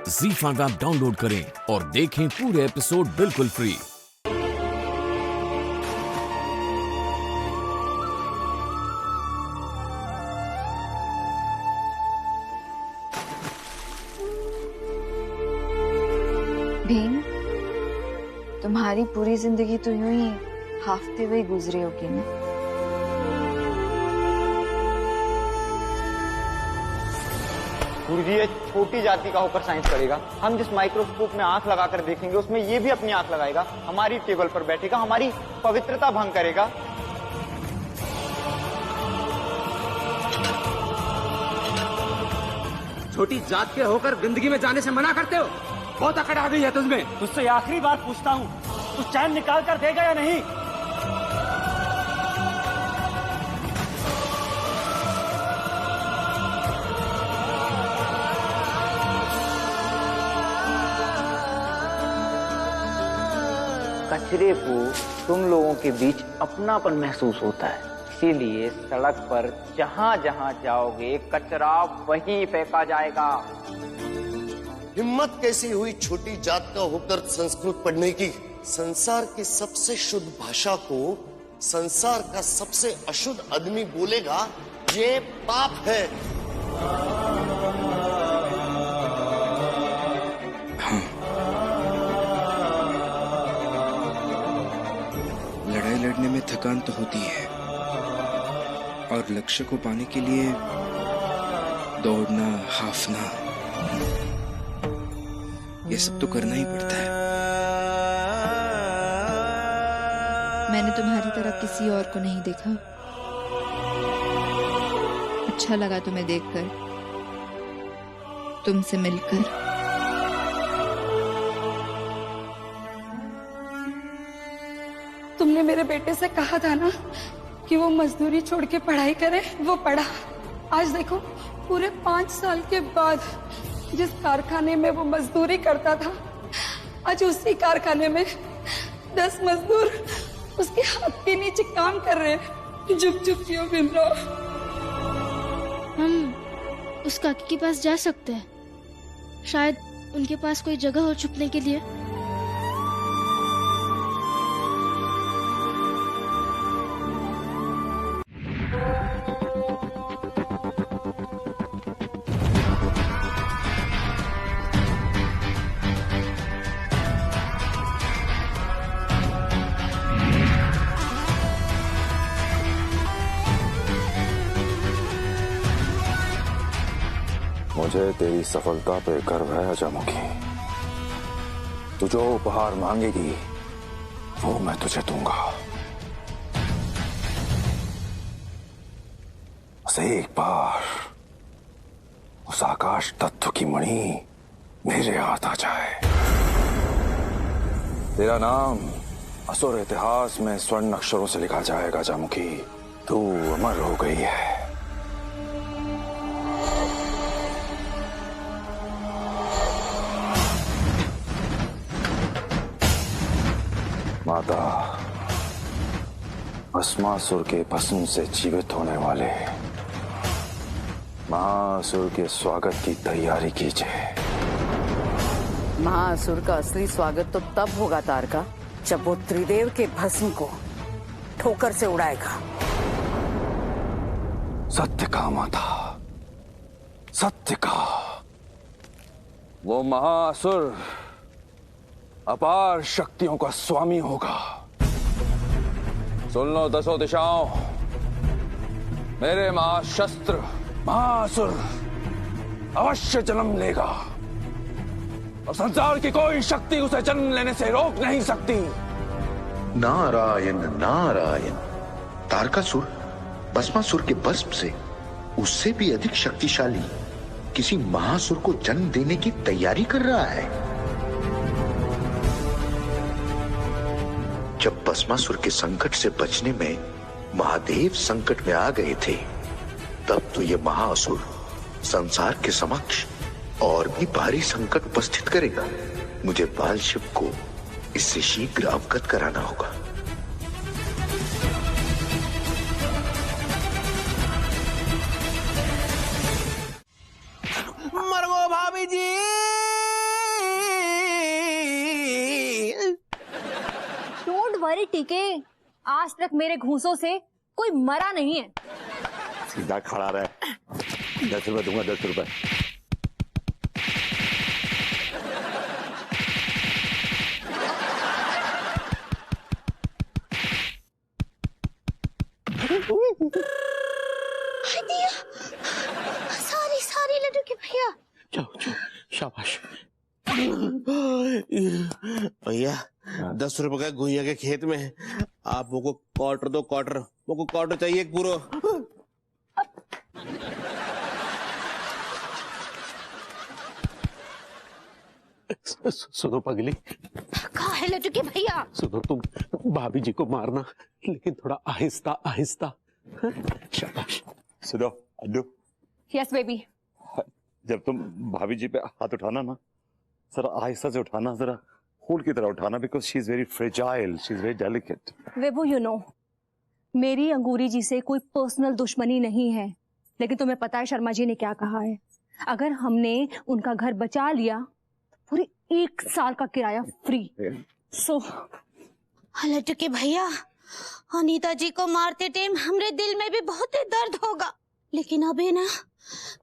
ZEE5 app download करें और देखें पूरे एपिसोड बिल्कुल फ्री। भीम, तुम्हारी पूरी जिंदगी तो यूं ही हाफते हुए गुजरी होगी ना। गुरुजी, ये छोटी जाति का होकर साइंस करेगा। हम जिस माइक्रोस्कोप में आंख लगाकर देखेंगे उसमें ये भी अपनी आंख लगाएगा, हमारी टेबल पर बैठेगा, हमारी पवित्रता भंग करेगा। छोटी जात के होकर जिंदगी में जाने से मना करते हो? बहुत अकड़ आ गई है तुझमें। तुझसे आखिरी बार पूछता हूँ, तू चैन निकाल कर देगा या नहीं? कचरे को तुम लोगों के बीच अपनापन महसूस होता है, इसीलिए सड़क पर जहाँ जहाँ जाओगे कचरा वहीं फेंका जाएगा। हिम्मत कैसी हुई छोटी जात का होकर संस्कृत पढ़ने की? संसार की सबसे शुद्ध भाषा को संसार का सबसे अशुद्ध आदमी बोलेगा, ये पाप है। लड़ाई लड़ने में थकान तो होती है और लक्ष्य को पाने के लिए दौड़ना, हाफना, ये सब तो करना ही पड़ता है। मैंने तुम्हारी तरह किसी और को नहीं देखा। अच्छा लगा तुम्हें देखकर, तुमसे मिलकर। तुमने मेरे बेटे से कहा था ना कि वो मजदूरी छोड़ के पढ़ाई करे, वो पढ़ा। आज देखो, पूरे 5 साल के बाद जिस कारखाने में वो मजदूरी करता था, आज उसी कारखाने में 10 मजदूर उसके हाथ के नीचे काम कर रहे हैं। चुप चुप क्यों गिन रहे हो? हम उस काकी के पास जा सकते हैं, शायद उनके पास कोई जगह हो छुपने के लिए। मुझे तेरी सफलता पे गर्व है अजयमुखी। तू जो उपहार मांगेगी वो मैं तुझे दूंगा। बस एक बार उस आकाश तत्व की मणि मेरे हाथ आ जाए, तेरा नाम असुर इतिहास में स्वर्ण अक्षरों से लिखा जाएगा। अजयमुखी, तू अमर हो गई है। माता, भस्मासुर के भस्म से जीवित होने वाले महासुर के स्वागत की तैयारी कीजिए। महासुर का असली स्वागत तो तब होगा तारका, जब वो त्रिदेव के भस्म को ठोकर से उड़ाएगा। सत्य का माता, सत्य का। वो महासुर अपार शक्तियों का स्वामी होगा। सुन लो 10 दिशाओं, मेरे महाशस्त्र महासुर अवश्य जन्म लेगा और संसार की कोई शक्ति उसे जन्म लेने से रोक नहीं सकती। नारायण नारायण। तारकासुर भस्मासुर के भस्म से उससे भी अधिक शक्तिशाली किसी महासुर को जन्म देने की तैयारी कर रहा है। जब भस्मासुर के संकट से बचने में महादेव संकट में आ गए थे, तब तो ये महासुर संसार के समक्ष और भी भारी संकट उपस्थित करेगा। मुझे बाल शिव को इससे शीघ्र अवगत कराना होगा। मरगो भाभी जी, भाई टीके, आज तक मेरे घूंसों से कोई मरा नहीं है। सीधा खड़ा रहे। 10 रुपए दूंगा, 10 रुपए। सॉरी सॉरी लड्डू के भैया। जाओ शाबाश। भैया 10 रुपए का गुइया के खेत में आप वो को क्वार्टर दो, क्वार्टर वो को क्वार्टर चाहिए एक पूरा। सुनो पगली, कहा है लड्डू के भैया? सुनो, तुम भाभी जी को मारना, लेकिन थोड़ा आहिस्ता आहिस्ता। शाबाश। सुनो अड्डू, यस बेबी। जब तुम भाभी जी पे हाथ उठाना ना, जरा आहिस्ता से उठाना, जरा फूल की तरह उठाना, because she is very fragile, she is very delicate. Vibhu, you know, मेरी अंगूरी जी से कोई पर्सनल दुश्मनी नहीं है, लेकिन तुम्हें पता है शर्मा जी ने क्या कहा है? अगर हमने उनका घर बचा लिया, पूरी 1 साल का किराया फ्री। सो लड्डू के भैया, अनीता जी को मारते टाइम हमरे दिल में भी बहुत ही दर्द होगा, लेकिन अभी ना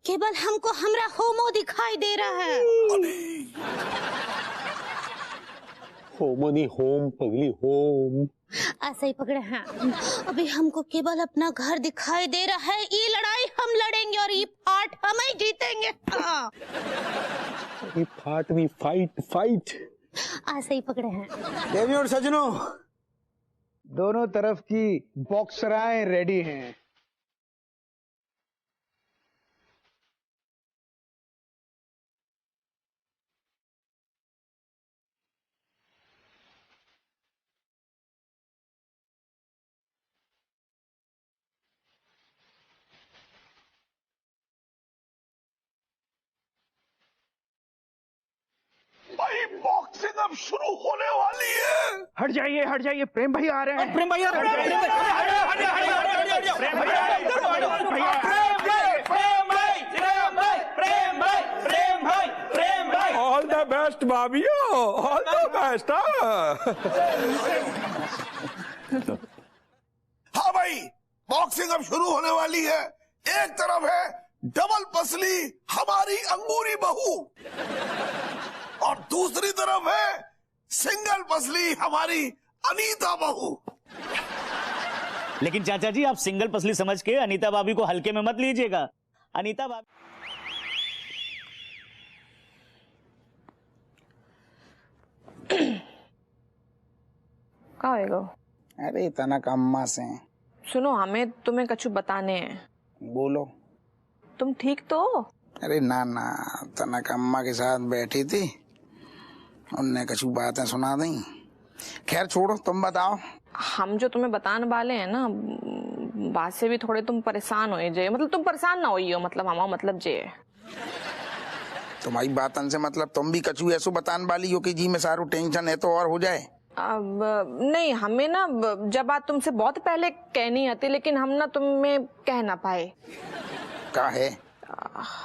केवल हमको हमरा होमो दिखाई दे रहा है। होमो नहीं, होम पगली, होम। ऐसे ही पकड़े हैं। अभी हमको केवल अपना घर दिखाई दे रहा है। ये लड़ाई हम लड़ेंगे और ये फाट हम ही जीतेंगे। हाँ। ये फाट नहीं, फाइट फाइट। ऐसे ही पकड़े हैं। देवी और सजनों, दोनों तरफ की बॉक्सराएं रेडी हैं। भाई बॉक्सिंग अब शुरू होने वाली है। हट जाइए, प्रेम भैया आ रहे हैं। प्रेम भैया, ऑल द बेस्ट भाभियों, ऑल द बेस्ट। हाँ भाई, बॉक्सिंग अब शुरू होने वाली है। एक तरफ है डबल पसली हमारी अंगूरी बहू, और दूसरी तरफ है सिंगल पसली हमारी अनीता बहू। लेकिन चाचा जी, आप सिंगल पसली समझ के अनीता भाभी को हल्के में मत लीजिएगा। अनीता भाभी क्या होएगा? अरे तना अम्मा से सुनो, हमें तुम्हें कछु बताने हैं। बोलो। तुम ठीक तो? अरे ना तनक अम्मा के साथ बैठी थी, उनने कछु बातें सुना दी। खैर छोड़ो, तुम बताओ। हम जो तुम्हें बताने वाले हैं ना, बात से भी थोड़े तुम परेशान हो जे, मतलब तुम परेशान ना होइयो, मतलब हमारा मतलब जे तुम्हारी बातन से मतलब तुम भी कछु ऐसो बताने वाली हो कि जी में सारू टेंशन है तो और हो जाए। अब नहीं, हमें ना जब बात तुमसे बहुत पहले कहनी आती, लेकिन हम ना तुम्हें कह ना पाए। क्या है?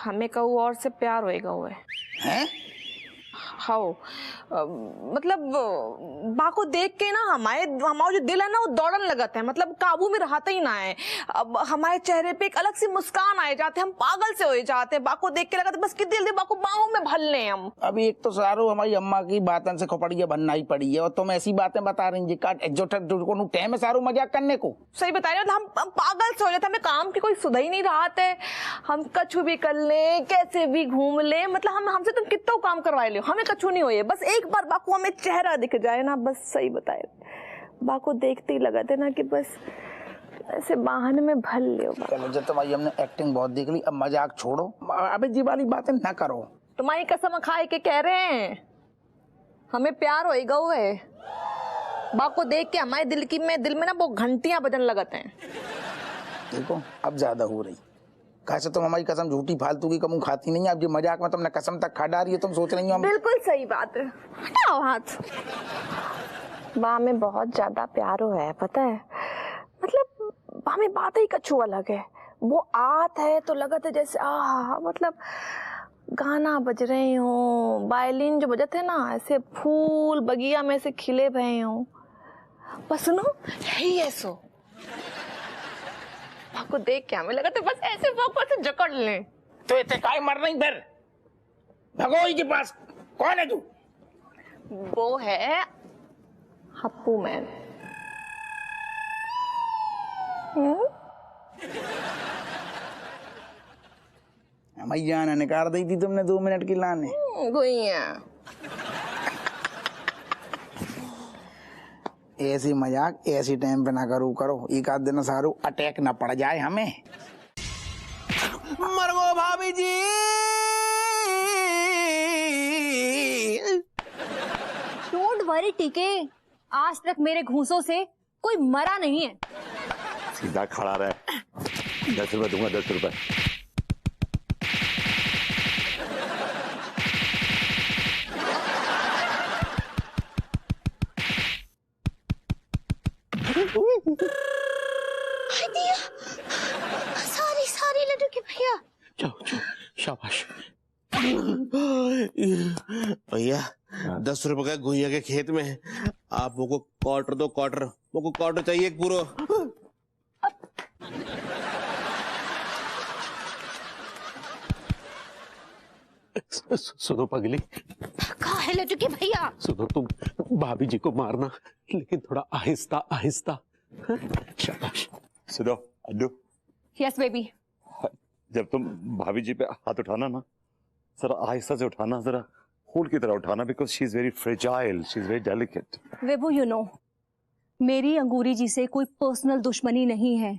हमें कहू और से प्यार होएगा हुए हैं? हाँ, मतलब बाको देख के ना हमारे जो दिल है ना वो दौड़न लगता है, मतलब काबू में रहता ही ना है। अब हमारे चेहरे पे एक अलग सी मुस्कान आए जाते, हम पागल से हो जाते हैं। बाको देख के लगता है बस कि दिल बाको बाहों में भर ले हम। अभी एक तो सारो हमारी अम्मा की बातन से खोपड़िया बनना ही पड़ी है, और तुम ऐसी बातें बता रही हैं जो टाइम है सारो मजाक करने को। सही बता रहे हो, हम पागल से हो जाते, हमें काम की कोई सुधा ही नहीं रहा है। हम कछु भी कर ले, कैसे भी घूम ले, मतलब हमसे तुम कितना काम करवाए लो, हमें कछु नहीं होए। बस एक बार बाको हमें चेहरा दिख जाए ना, बस सही बताए, बाको देखते ही लगा थे ना कि बस ऐसे वाहन में भल लियो। चलो, जब तुम्हारी हमने एक्टिंग बहुत देख ली, अब मजाक छोड़ो, अबे जी वाली बातें ना करो। तुम्हारी कसम खाए के कह रहे हैं, हमें प्यार होएगा हुए। बाको देख के हमारे दिल में ना वो घंटियां बजन लगते हैं। देखो अब ज्यादा हो रही, कैसे तुम हमारी कसम झूठी फालतू की कमू खाती नहीं है। अब जो मजाक में तुमने कसम तक खा डाली है, तुम सोच रही हो। बिल्कुल सही बात है, हटाओ हाथ। बा में बहुत ज्यादा प्यार है, पता है, मतलब बा में बात ही कछु अलग है। वो आत है तो लगत है जैसे मतलब गाना बज रहे हो, वायलिन जो बजते है ना, ऐसे फूल बगिया में से खिले भये हो। बस सुनो, है ऐसो को देख के हमें लगा तो बस ऐसे वापस से जकड़ ले। तो इतने काय मर नहीं फिर भगोई के पास कौन है तू? वो है हप्पू मैन। मैया ने निकाल दी थी तुमने 2 मिनट की लाने। गुइया ऐसी मजाक ऐसी टाइम पे ना करो, एक आध दिन सारू अटैक ना पड़ जाए हमें। मरगो भाभी जी। डोंट वरी टीके, आज तक मेरे घूंसों से कोई मरा नहीं है। सीधा खड़ा रहे। 10 रुपए दूंगा, 10 रुपए। सारी लड्डू के भैया। जाओ शाबाश। भैया 10 रुपए का गुइया के खेत में आप मुझको क्वार्टर दो, क्वार्टर मुझको क्वार्टर चाहिए एक पूरा। सुनो पगली, कहाँ है लड्डू के भैया? सुनो, तुम भाभी जी को मारना लेकिन थोड़ा आहिस्ता आहिस्ता। शाबाश। सुनो अड्डू, यस बेबी। जब तुम भाभी जी पे हाथ उठाना ना, जरा आहिस्ता से उठाना, जरा फूल की तरह उठाना, because she is very fragile, she is very delicate. Vibhu, you know, मेरी अंगूरी जी से कोई पर्सनल दुश्मनी नहीं है,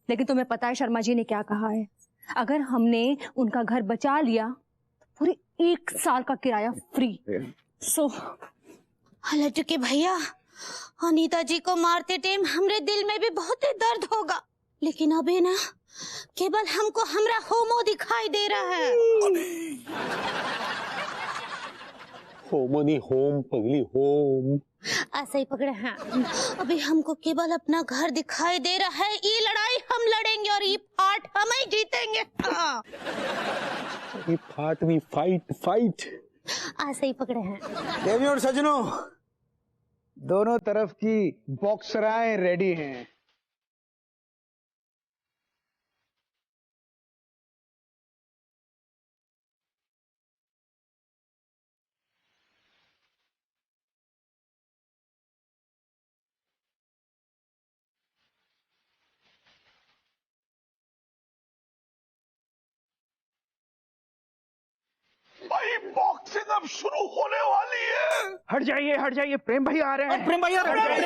लेकिन तुम्हें पता है शर्मा जी ने क्या कहा है? अगर हमने उनका घर बचा लिया तो पूरे 1 साल का किराया फ्री। सो लड्डू के भैया, अनीता जी को मारते टाइम हमरे दिल में भी बहुत ही दर्द होगा, लेकिन अभी ना केवल हमको हमरा होमो दिखाई दे रहा है। होमो नहीं, होम पगली, होम। ऐसा ही पकड़े हैं। अभी हमको केवल अपना घर दिखाई दे रहा है। ये लड़ाई हम लड़ेंगे और ये फाट हम ही जीतेंगे। हाँ। ये फाट नहीं, फाइट फाइट। ऐसा ही पकड़े हैं। देवी और सजनों, दोनों तरफ की बॉक्सराएं रेडी हैं। भाई बॉक्सिंग अब शुरू होने वाली है। हट जाइए, प्रेम भाई आ रहे हैं। प्रेम भाई आ रहे हैं।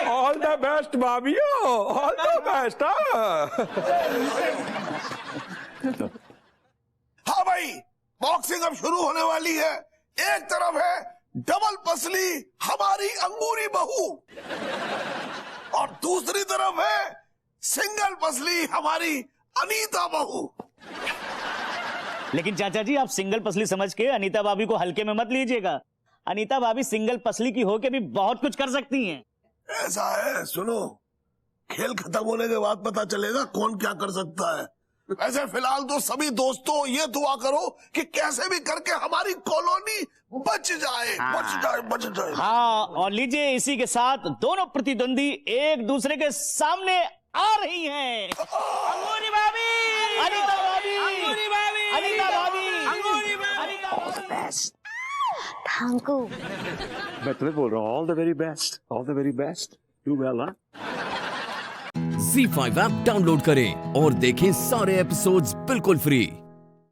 ऑल द बेस्ट भाभियों, ऑल द बेस्ट। हाँ भाई, बॉक्सिंग अब शुरू होने वाली है। एक तरफ है डबल पसली हमारी अंगूरी बहू, और दूसरी तरफ है सिंगल पसली हमारी अनीता बहू। लेकिन चाचा जी, आप सिंगल पसली समझ के अनीता भाभी को हल्के में मत लीजिएगा। अनीता भाभी सिंगल पसली की होके भी बहुत कुछ कर सकती हैं। ऐसा है, सुनो, खेल खत्म होने के बाद पता चलेगा कौन क्या कर सकता है। ऐसे फिलहाल तो सभी दोस्तों ये दुआ करो कि कैसे भी करके हमारी कॉलोनी बच जाए। हाँ, और लीजिए, इसी के साथ दोनों प्रतिद्वंदी एक दूसरे के सामने आ रही हैं। अंगूरी भाभी, अनीता भाभी, अंगूरी भाभी, अनीता भाभी, अंगूरी भाभी। बेस्ट। Thank you. मैं तुम्हें बोल रहा हूँ, all the very best, all the very best. Do well. ZEE5 app download करें और देखें सारे एपिसोड्स बिल्कुल फ्री।